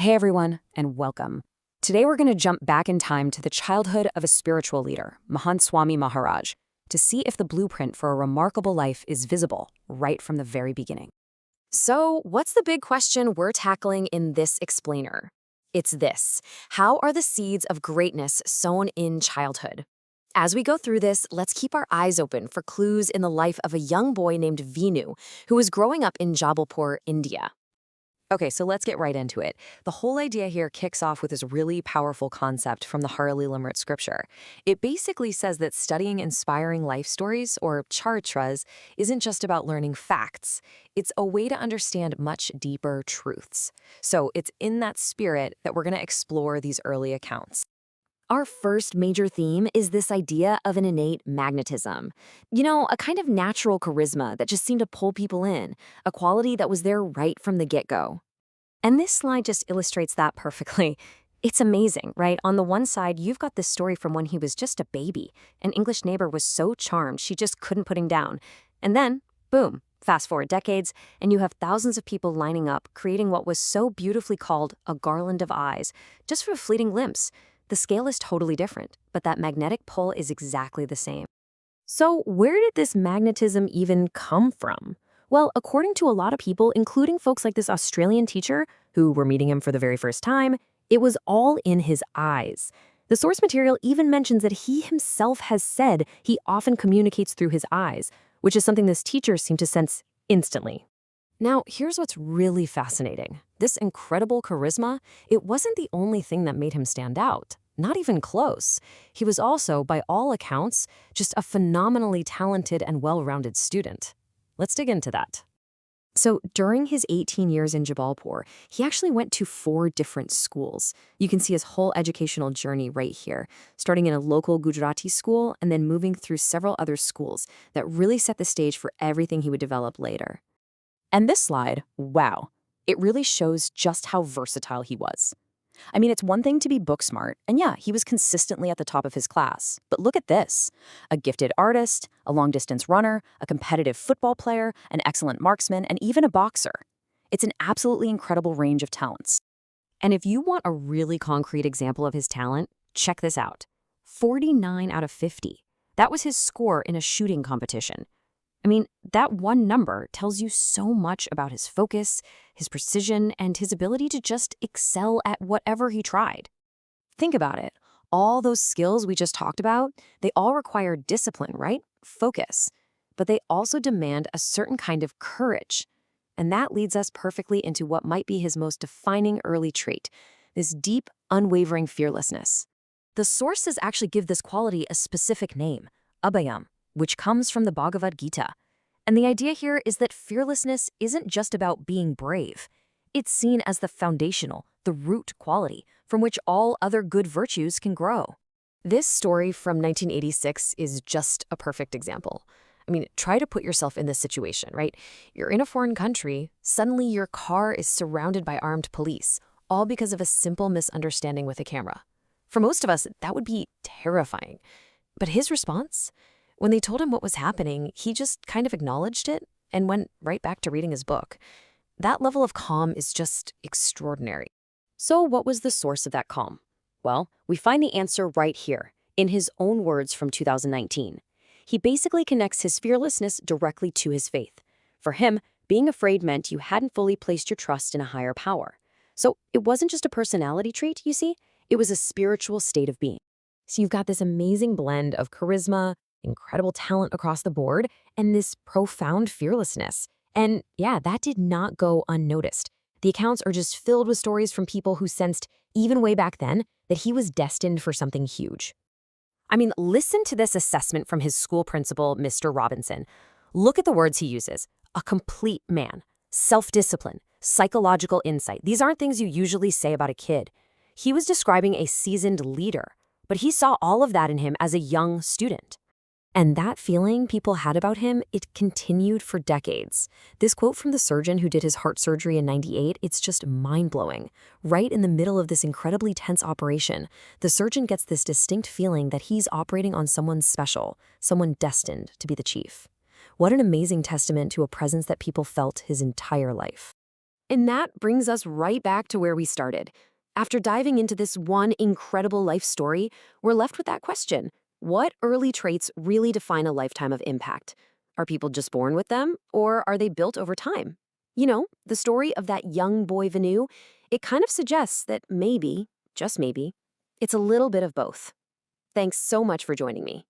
Hey everyone, and welcome. Today we're going to jump back in time to the childhood of a spiritual leader, Mahant Swami Maharaj, to see if the blueprint for a remarkable life is visible right from the very beginning. So, what's the big question we're tackling in this explainer? It's this: how are the seeds of greatness sown in childhood? As we go through this, let's keep our eyes open for clues in the life of a young boy named Vinu, who was growing up in Jabalpur, India. Okay, so let's get right into it. The whole idea here kicks off with this really powerful concept from the Harali Limrit scripture. It basically says that studying inspiring life stories, or charitras, isn't just about learning facts. It's a way to understand much deeper truths. So it's in that spirit that we're going to explore these early accounts. Our first major theme is this idea of an innate magnetism. A kind of natural charisma that just seemed to pull people in, a quality that was there right from the get-go. And this slide just illustrates that perfectly. It's amazing, right? On the one side, you've got this story from when he was just a baby. An English neighbor was so charmed, she just couldn't put him down. And then, boom, fast forward decades, and you have thousands of people lining up, creating what was so beautifully called a garland of eyes, just for a fleeting glimpse. The scale is totally different, but that magnetic pull is exactly the same. So where did this magnetism even come from? Well, according to a lot of people, including folks like this Australian teacher who were meeting him for the very first time, it was all in his eyes. The source material even mentions that he himself has said he often communicates through his eyes, which is something this teacher seemed to sense instantly. Now, here's what's really fascinating. This incredible charisma, it wasn't the only thing that made him stand out. Not even close. He was also, by all accounts, just a phenomenally talented and well-rounded student. Let's dig into that. So during his 18 years in Jabalpur, he actually went to 4 different schools. You can see his whole educational journey right here, starting in a local Gujarati school and then moving through several other schools that really set the stage for everything he would develop later. And this slide, wow, it really shows just how versatile he was. I mean, it's one thing to be book smart, and yeah, he was consistently at the top of his class. But look at this: a gifted artist, a long-distance runner, a competitive football player, an excellent marksman, and even a boxer. It's an absolutely incredible range of talents. And if you want a really concrete example of his talent, check this out. 49 out of 50. That was his score in a shooting competition. I mean, that one number tells you so much about his focus, his precision, and his ability to just excel at whatever he tried. Think about it. All those skills we just talked about, they all require discipline, right? Focus. But they also demand a certain kind of courage. And that leads us perfectly into what might be his most defining early trait, this deep, unwavering fearlessness. The sources actually give this quality a specific name, abhayam, which comes from the Bhagavad Gita. And the idea here is that fearlessness isn't just about being brave. It's seen as the foundational, the root quality from which all other good virtues can grow. This story from 1986 is just a perfect example. I mean, try to put yourself in this situation, right? You're in a foreign country, suddenly your car is surrounded by armed police, all because of a simple misunderstanding with a camera. For most of us, that would be terrifying. But his response? When they told him what was happening, he just kind of acknowledged it and went right back to reading his book. That level of calm is just extraordinary. So what was the source of that calm? Well, we find the answer right here, in his own words from 2019. He basically connects his fearlessness directly to his faith. For him, being afraid meant you hadn't fully placed your trust in a higher power. So it wasn't just a personality trait, you see, it was a spiritual state of being. So you've got this amazing blend of charisma, incredible talent across the board, and this profound fearlessness. And yeah, that did not go unnoticed. The accounts are just filled with stories from people who sensed, even way back then, that he was destined for something huge. I mean, listen to this assessment from his school principal, Mr. Robinson. Look at the words he uses: a complete man, self-discipline, psychological insight. These aren't things you usually say about a kid. He was describing a seasoned leader, but he saw all of that in him as a young student. And that feeling people had about him, it continued for decades. This quote from the surgeon who did his heart surgery in '98, it's just mind-blowing. Right in the middle of this incredibly tense operation, the surgeon gets this distinct feeling that he's operating on someone special, someone destined to be the chief. What an amazing testament to a presence that people felt his entire life. And that brings us right back to where we started. After diving into this one incredible life story, we're left with that question. What early traits really define a lifetime of impact? Are people just born with them, or are they built over time? The story of that young boy Venu, it kind of suggests that maybe, just maybe, it's a little bit of both. Thanks so much for joining me.